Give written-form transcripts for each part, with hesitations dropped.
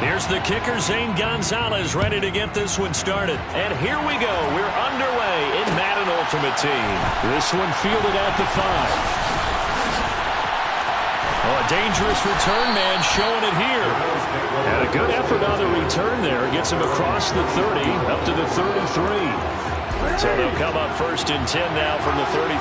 Here's the kicker, Zane Gonzalez, ready to get this one started. And here we go. We're underway in Madden Ultimate Team. This one fielded at the 5. Oh, a dangerous return man showing it here. And a good effort on the return there. Gets him across the 30, up to the 33. So they'll come up 1st and 10 now from the 33.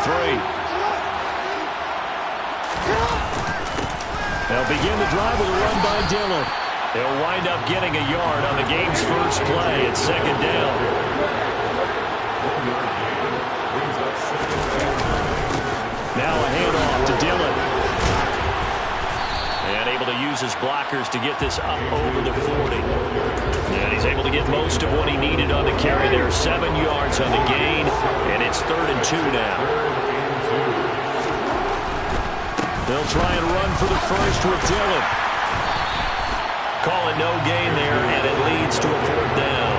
They'll begin the drive with a run by Dillon. They'll wind up getting a yard on the game's first play at 2nd down. Now a handoff to Dillon. And able to use his blockers to get this up over the 40. And he's able to get most of what he needed on the carry there. 7 yards on the gain. And it's 3rd and 2 now. They'll try and run for the first with Dillon. Call it no gain there, and it leads to a 4th down.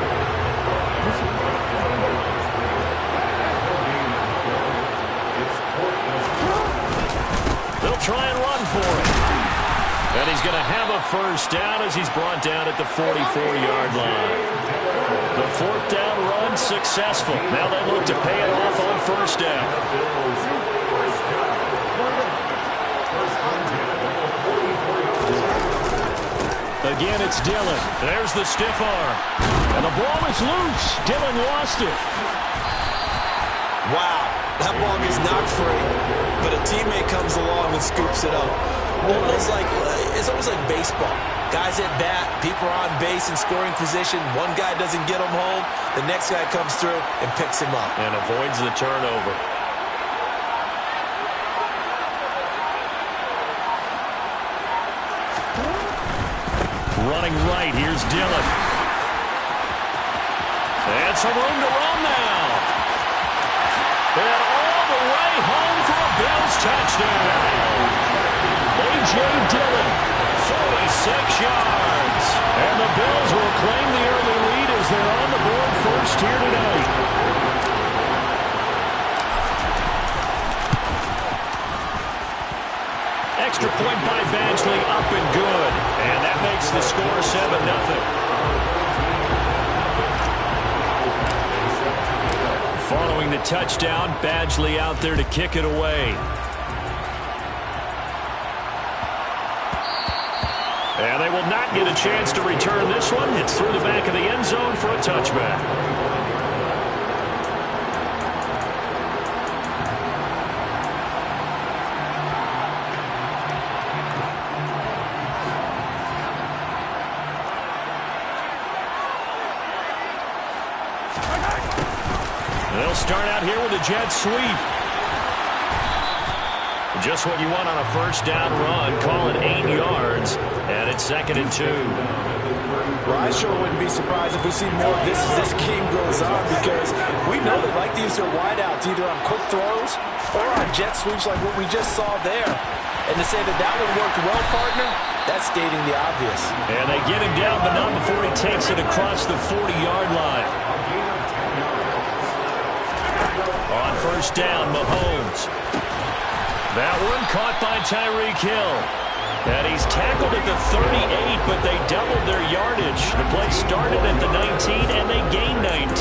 They'll try and run for it. And he's going to have a 1st down as he's brought down at the 44-yard line. The 4th down run successful. Now they look to pay it off on 1st down. Again, it's Dillon. There's the stiff arm. And the ball is loose. Dillon lost it. Wow, that ball is not free, but a teammate comes along and scoops it up. It's almost like baseball. Guys at bat, people are on base in scoring position. One guy doesn't get him home. The next guy comes through and picks him up. And avoids the turnover. Running right, here's Dillon. And some room to run now. And all the way home for a Bills touchdown. A.J. Dillon, 46 yards. And the Bills will claim the early lead as they're on the board first here tonight. Extra point by Badgley, up and good. And that makes the score 7-0. Following the touchdown, Badgley out there to kick it away. And they will not get a chance to return this one. It's through the back of the end zone for a touchback. They'll start out here with a jet sweep. Just what you want on a 1st down run. Call it 8 yards. And it's 2nd and 2. Well, I sure wouldn't be surprised if we see more of this as this game goes on, because we know they like to use their wideouts either on quick throws or on jet sweeps like what we just saw there. And to say that that one worked well, partner, that's stating the obvious. And they get him down, but not before he takes it across the 40-yard line. On 1st down, Mahomes. That one caught by Tyreek Hill. And he's tackled at the 38, but they doubled their yardage. The play started at the 19, and they gained 19.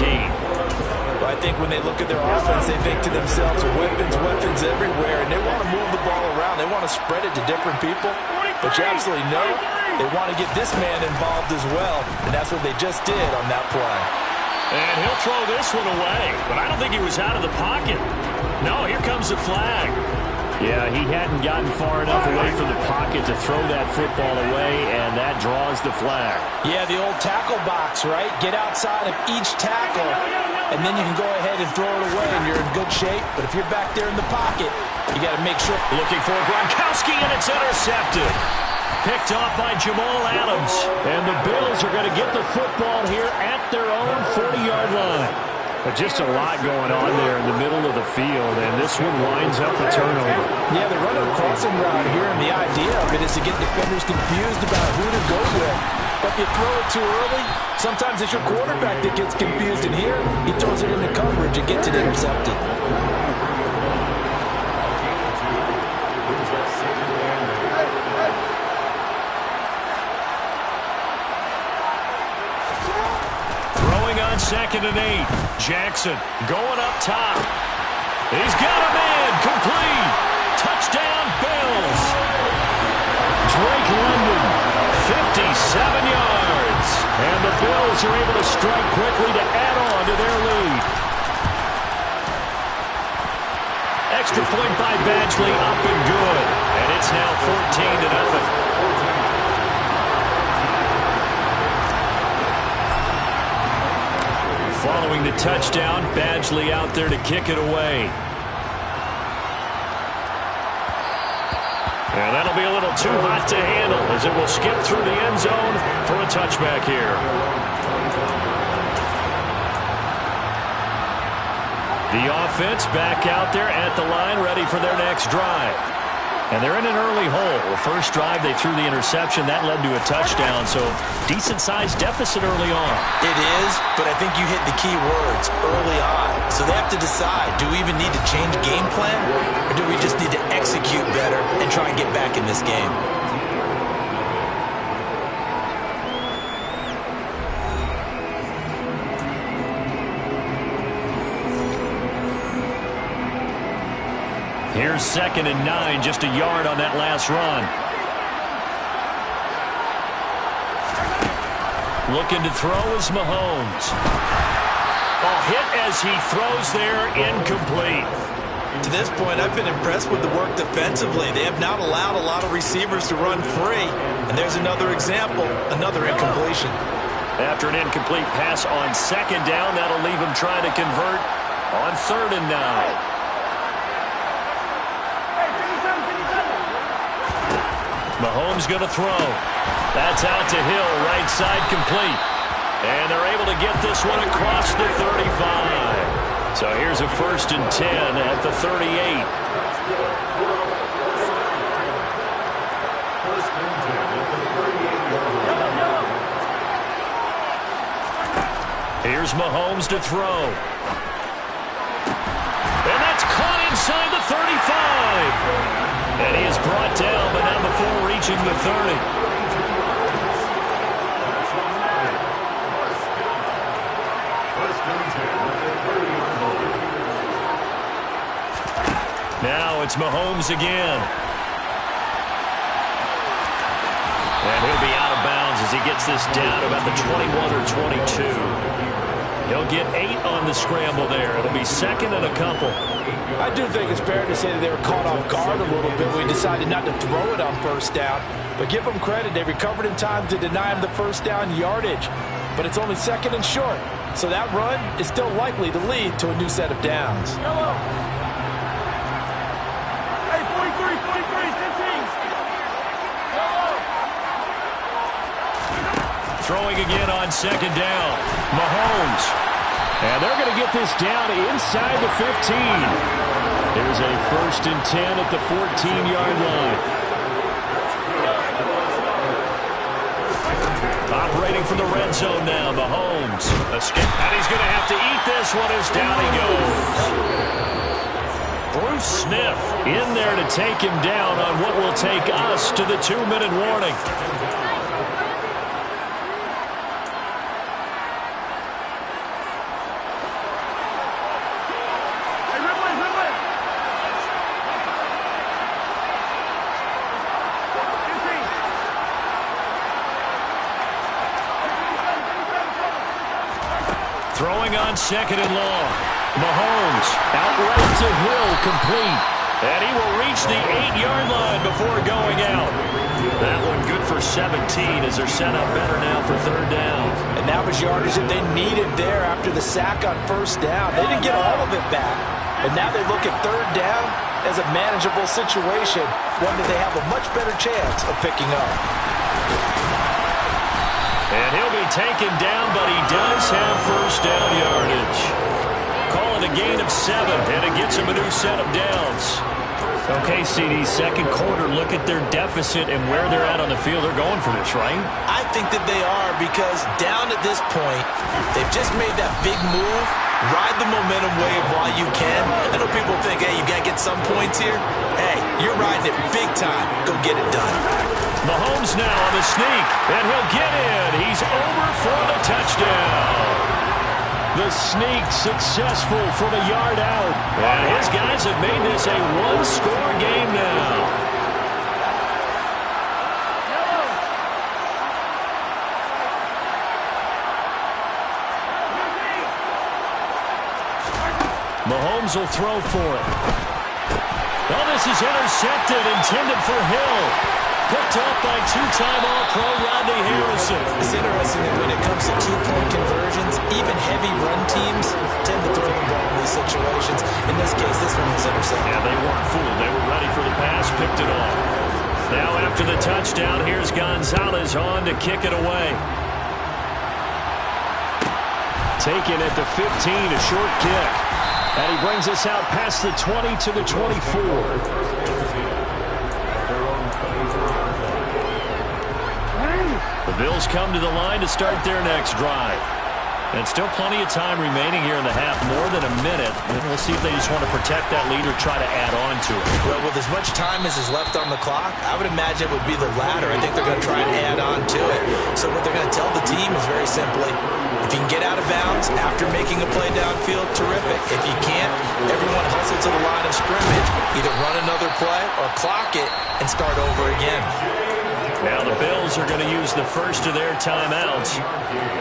Well, I think when they look at their offense, they think to themselves, weapons everywhere, and they want to move the ball around. They want to spread it to different people. But you absolutely know they want to get this man involved as well, and that's what they just did on that play. And he'll throw this one away, but I don't think he was out of the pocket. No, here comes the flag. Yeah, he hadn't gotten far enough away from the pocket to throw that football away, and that draws the flag. Yeah, the old tackle box, right? Get outside of each tackle, and then you can go ahead and throw it away, and you're in good shape. But if you're back there in the pocket, you got to make sure. Looking for Gronkowski, and it's intercepted. Picked off by Jamal Adams. And the Bills are going to get the football here at their own 40-yard line. But just a lot going on there in the middle of the field, and this one winds up a turnover. Yeah, they're running a crossing route here, and the idea of it is to get defenders confused about who to go with. But if you throw it too early, sometimes it's your quarterback that gets confused, and here he throws it into coverage and gets it intercepted. 2nd and 8. Jackson going up top. He's got a man. Complete. Touchdown, Bills. Drake London, 57 yards. And the Bills are able to strike quickly to add on to their lead. Extra point by Badgley, up and good. And it's now 14-0. Following the touchdown, Badgley out there to kick it away. And that'll be a little too hot to handle as it will skip through the end zone for a touchback here. The offense back out there at the line, ready for their next drive. And they're in an early hole. The first drive, they threw the interception. That led to a touchdown, so decent-sized deficit early on. It is, but I think you hit the key words, early on. So they have to decide, do we even need to change game plan, or do we just need to execute better and try and get back in this game? Here's 2nd and 9, just a yard on that last run. Looking to throw is Mahomes. Hit as he throws there, incomplete. To this point, I've been impressed with the work defensively. They have not allowed a lot of receivers to run free. And there's another example, another incompletion. After an incomplete pass on 2nd down, that'll leave him trying to convert on 3rd and 9. Mahomes going to throw. That's out to Hill, right side complete. And they're able to get this one across the 35. So here's a 1st and 10 at the 38. Here's Mahomes to throw. And that's caught inside the 35. And he is brought down, but not before reaching the 30. Now it's Mahomes again. And he'll be out of bounds as he gets this down about the 21 or 22. He'll get 8 on the scramble there. It'll be 2nd and a couple. I do think it's fair to say that they were caught off guard a little bit. We decided not to throw it on 1st down. But give them credit. They recovered in time to deny him the 1st down yardage. But it's only 2nd and short. So that run is still likely to lead to a new set of downs. Hey, 43, 15. Throwing again on 2nd down. Mahomes. And they're going to get this down inside the 15. There's a 1st and 10 at the 14-yard line. Operating from the red zone now, Mahomes. And he's going to have to eat this one as down he goes. Bruce Smith in there to take him down on what will take us to the 2-minute warning. Throwing on 2nd and long. Mahomes out right to Hill, complete. And he will reach the 8-yard line before going out. That one good for 17 as they're set up better now for 3rd down. And that was yardage that they needed there after the sack on 1st down. They didn't get all of it back. And now they look at 3rd down as a manageable situation, one that they have a much better chance of picking up. And he'll be taken down, but he does have 1st down yardage. Calling a gain of 7, and it gets him a new set of downs. Okay, CD, 2nd quarter, look at their deficit and where they're at on the field. They're going for this, right? I think that they are, because down at this point, they've just made that big move. Ride the momentum wave while you can. I know people think, hey, you got to get some points here. Hey, you're riding it big time. Go get it done. Mahomes now on the sneak, and he'll get in. He's over for the touchdown. The sneak successful from a yard out. And his guys have made this a one-score game now. Mahomes will throw for it. Oh, this is intercepted, intended for Hill. Picked up by two-time All-Pro Rodney Harrison. It's interesting that when it comes to two-point conversions, even heavy run teams tend to throw the ball in these situations. In this case, this one was intercepted. Yeah, they weren't fooled. They were ready for the pass, picked it off. Now after the touchdown, here's Gonzalez on to kick it away. Taken at the 15, a short kick. And he brings us out past the 20 to the 24. The Bills come to the line to start their next drive. And still plenty of time remaining here in the half, more than a minute. And we'll see if they just want to protect that lead or try to add on to it. Well, with as much time as is left on the clock, I would imagine it would be the latter. I think they're going to try and add on to it. So what they're going to tell the team is very simply, if you can get out of bounds after making a play downfield, terrific. If you can't, everyone hustle to the line of scrimmage, either run another play or clock it and start over again. Now the Bills are going to use the first of their timeouts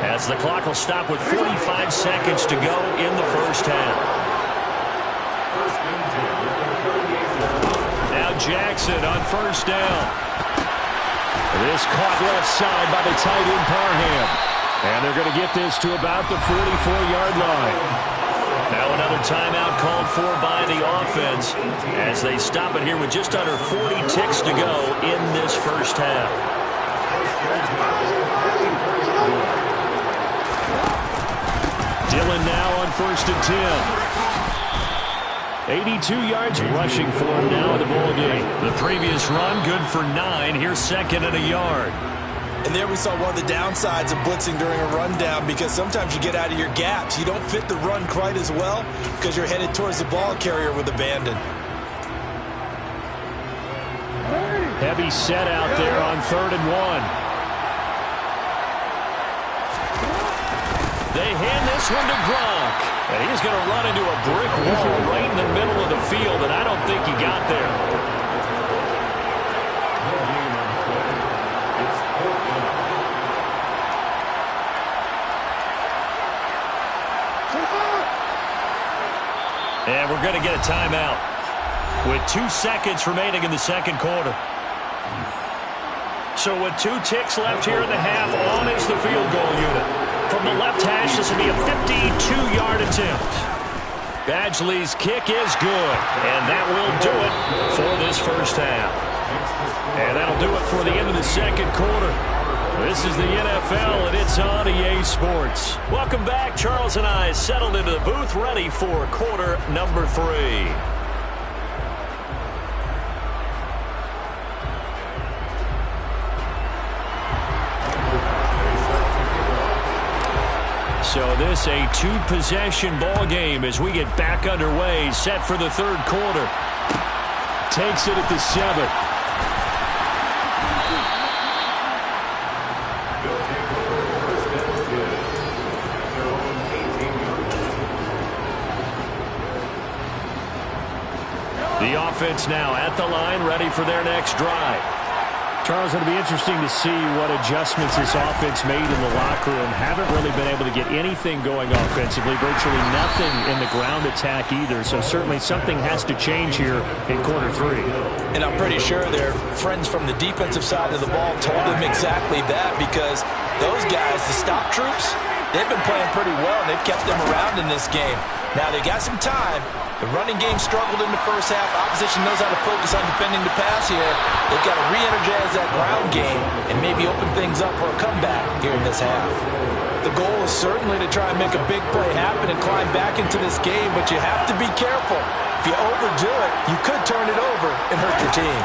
as the clock will stop with 45 seconds to go in the first half. Now Jackson on first down. This caught left side by the tight end Parham. And they're going to get this to about the 44-yard line. Now another timeout called for by the offense as they stop it here with just under 40 ticks to go in this first half. Dillon now on first and 10. 82 yards rushing for him now in the ball game. The previous run good for 9. Here's second and a yard. And there we saw one of the downsides of blitzing during a rundown, because sometimes you get out of your gaps. You don't fit the run quite as well because you're headed towards the ball carrier with abandon. Heavy set out there on 3rd and 1. They hand this one to Gronk. And he's going to run into a brick wall right in the middle of the field, and I don't think he got there. And we're going to get a timeout with 2 seconds remaining in the second quarter. So with 2 ticks left here in the half, on is the field goal unit. From the left hash, this will be a 52-yard attempt. Badgley's kick is good, and that will do it for this first half. And that'll do it for the end of the second quarter. This is the NFL, and it's on EA Sports. Welcome back. Charles and I settled into the booth, ready for quarter number 3. So this a 2-possession ball game as we get back underway, set for the third quarter. Takes it at the 7. The offense now at the line, ready for their next drive. Charles, it'll be interesting to see what adjustments this offense made in the locker room. Haven't really been able to get anything going offensively, virtually nothing in the ground attack either. So certainly something has to change here in quarter 3. And I'm pretty sure their friends from the defensive side of the ball told them exactly that, because those guys, the stop troops, they've been playing pretty well, and they've kept them around in this game. Now, they got some time. The running game struggled in the first half. Opposition knows how to focus on defending the pass here. They've got to re-energize that ground game and maybe open things up for a comeback here in this half. The goal is certainly to try and make a big play happen and climb back into this game, but you have to be careful. If you overdo it, you could turn it over and hurt your team.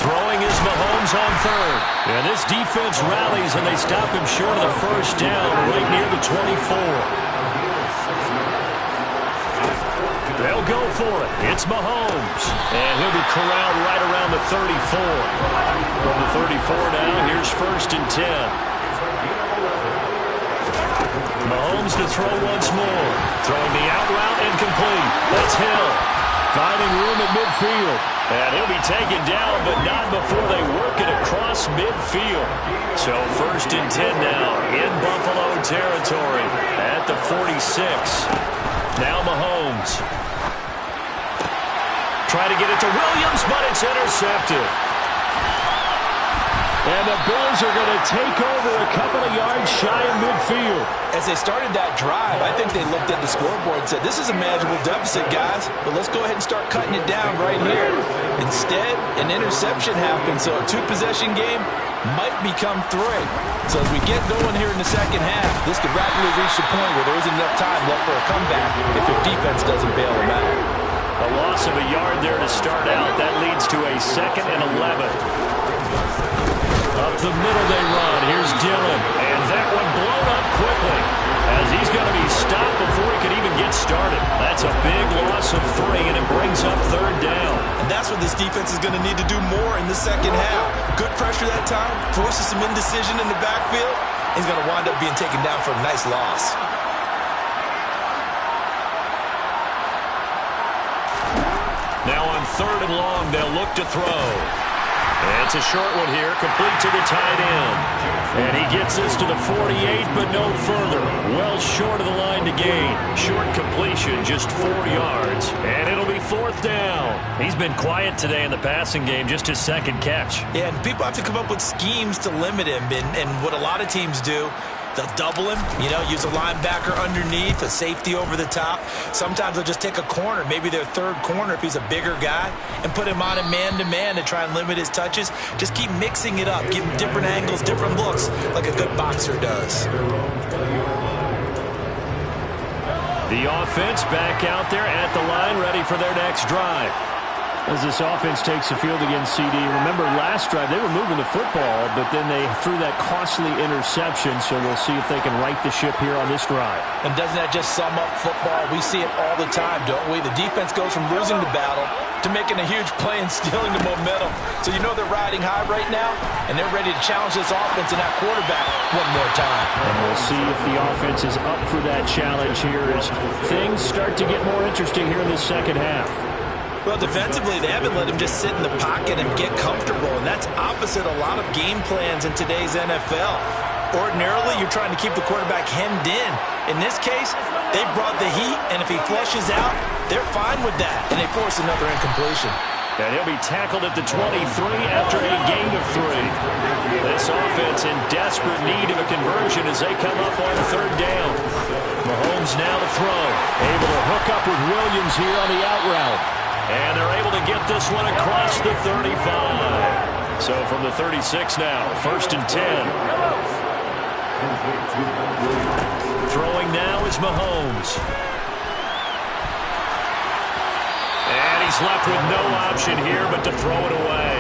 Throwing is Mahomes on 3rd. And this defense rallies, and they stop him short of the first down right near the 24. They'll go for it. It's Mahomes. And he'll be corralled right around the 34. From the 34 now, here's 1st and 10. Mahomes to throw once more. Throwing the out route incomplete. That's Hill. Finding room at midfield. And he'll be taken down, but not before they work it across midfield. So 1st and 10 now in Buffalo territory at the 46. Now Mahomes. Try to get it to Williams, but it's intercepted. And the Bills are going to take over a couple of yards shy of midfield. As they started that drive, I think they looked at the scoreboard and said, this is a manageable deficit, guys, but let's go ahead and start cutting it down right here. Instead, an interception happened, so a 2-possession game might become 3. So as we get going here in the second half, this could rapidly reach the point where there isn't enough time left for a comeback if their defense doesn't bail them out. A loss of a yard there to start out. That leads to a 2nd and 11. Up the middle they run. Here's Dillon. And that one blown up quickly as he's going to be stopped before he can even get started. That's a big loss of 3, and it brings up 3rd down. And that's what this defense is going to need to do more in the second half. Good pressure that time, forces some indecision in the backfield. He's going to wind up being taken down for a nice loss. Now on 3rd and long, they'll look to throw. And it's a short one here, complete to the tight end. And he gets this to the 48, but no further. Well short of the line to gain. Short completion, just 4 yards. And it'll be 4th down. He's been quiet today in the passing game, just his 2nd catch. Yeah, and people have to come up with schemes to limit him. And what a lot of teams do, they'll double him, use a linebacker underneath, a safety over the top. Sometimes they'll just take a corner, maybe their 3rd corner if he's a bigger guy, and put him on a man-to-man to try and limit his touches. Just keep mixing it up, give him different angles, different looks, like a good boxer does. The offense back out there at the line, ready for their next drive. As this offense takes the field against CD, remember last drive they were moving the football, but then they threw that costly interception, so we'll see if they can right the ship here on this drive. And doesn't that just sum up football? We see it all the time, don't we? The defense goes from losing the battle to making a huge play and stealing the momentum. So they're riding high right now, and they're ready to challenge this offense and that quarterback one more time. And we'll see if the offense is up for that challenge here as things start to get more interesting here in this second half. Well, defensively, they haven't let him just sit in the pocket and get comfortable, and that's opposite a lot of game plans in today's NFL. Ordinarily, you're trying to keep the quarterback hemmed in. In this case, they brought the heat, and if he flushes out, they're fine with that, and they force another incompletion. And he'll be tackled at the 23 after a gain of 3. This offense in desperate need of a conversion as they come up on 3rd down. Mahomes now to throw. Able to hook up with Williams here on the out route. And they're able to get this one across the 35. So from the 36 now, 1st and 10. Throwing now is Mahomes. And he's left with no option here but to throw it away.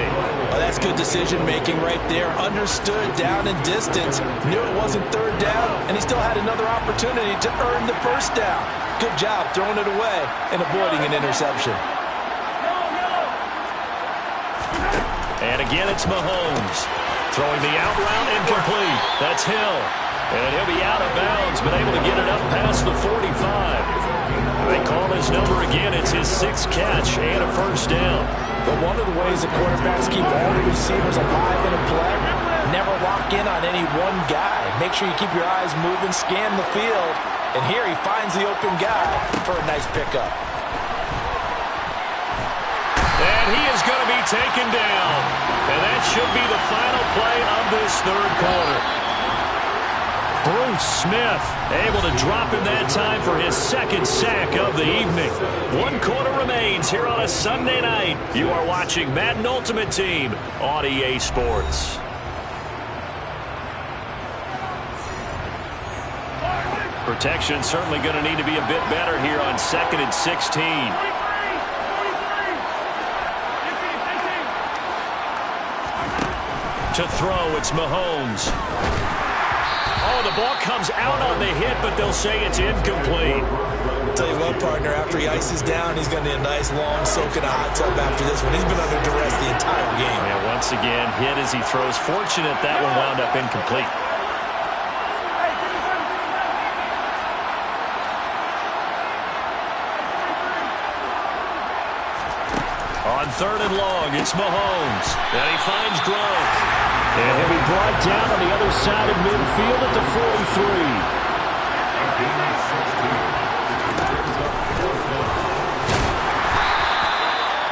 Oh, that's good decision-making right there. Understood down and distance. Knew it wasn't 3rd down, and he still had another opportunity to earn the 1st down. Good job throwing it away and avoiding an interception. And again, it's Mahomes. Throwing the out route incomplete. That's Hill. And he'll be out of bounds, but able to get it up past the 45. They call his number again. It's his 6th catch and a 1st down. But one of the ways the quarterbacks keep all the receivers alive in a play, never lock in on any one guy. Make sure you keep your eyes moving, scan the field. And here he finds the open guy for a nice pickup. And he is going to be taken down. And that should be the final play of this 3rd quarter. Bruce Smith able to drop him that time for his 2nd sack of the evening. 1 quarter remains here on a Sunday night. You are watching Madden Ultimate Team on EA Sports. Protection certainly going to need to be a bit better here on 2nd and 16. To throw, it's Mahomes. Oh, the ball comes out on the hit, but they'll say it's incomplete. I'll tell you what, partner, after he ices down, he's going to need a nice long soak in a hot tub after this one. He's been under duress the entire game. Yeah, once again, hit as he throws. Fortunate that one wound up incomplete. On 3rd and long, it's Mahomes. And he finds Gronk. And he'll be brought down on the other side of midfield at the 43.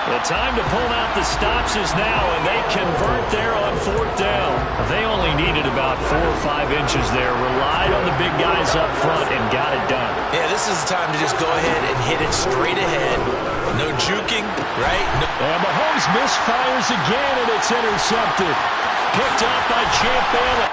The time to pull out the stops is now, and they convert there on 4th down. They only needed about 4 or 5 inches there, relied on the big guys up front, and got it done. Yeah, this is the time to just go ahead and hit it straight ahead. No juking, right? No. And Mahomes misfires again, and it's intercepted. Picked up by Champ Bailey.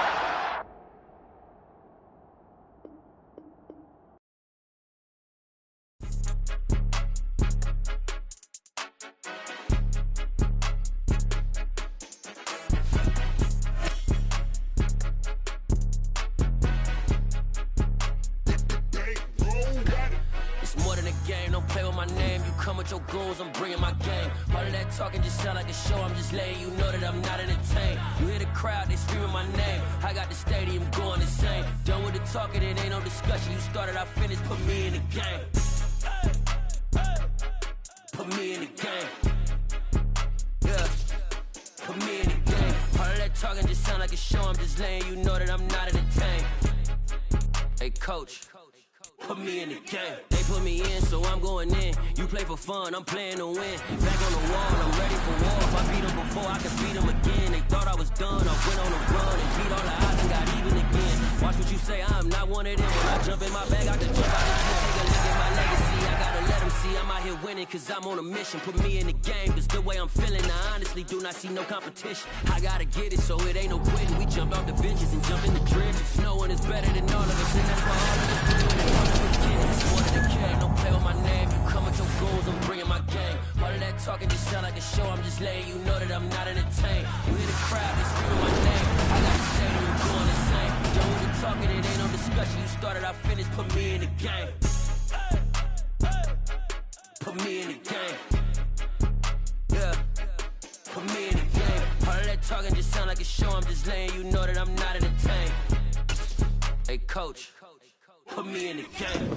I'm bringing my game. All of that talking just sound like a show. I'm just letting you know that I'm not entertained. You hear the crowd, they screaming my name. I got the stadium going insane. Done with the talking, it ain't no discussion. You started, I finished, put me in the game. Put me in the game. Yeah. Put me in the game. All of that talking just sound like a show. I'm just letting you know that I'm not entertained. Hey, coach. Put me in the game. They put me in, so I'm going in. You play for fun, I'm playing to win. Back on the wall, I'm ready for war. If I beat them before, I can beat them again. They thought I was done, I went on a run and beat all the odds and got even again. Watch what you say, I'm not one of them. When I jump in my bag, I can jump out of here. Take a look at my legacy, I gotta let them see I'm out here winning, cause I'm on a mission. Put me in the game, cause the way I'm feeling, I honestly do not see no competition. I gotta get it, so it ain't no quitting. We jump out the benches and jump in the trenches. No one is better than all of us, and that's why all of us do it. Don't play with my name. You come with your goals, I'm bringing my game. All of that talking just sound like a show. I'm just letting you know that I'm not entertained. You hear the crowd, they screaming my name. I got the stadium going insane. Done with the talking, it ain't no discussion. You started, I finished, put me in the game. Put me in the game. Yeah. Put me in the game. All of that talking just sound like a show. I'm just letting you know that I'm not entertained. Hey, coach. Put me in the game.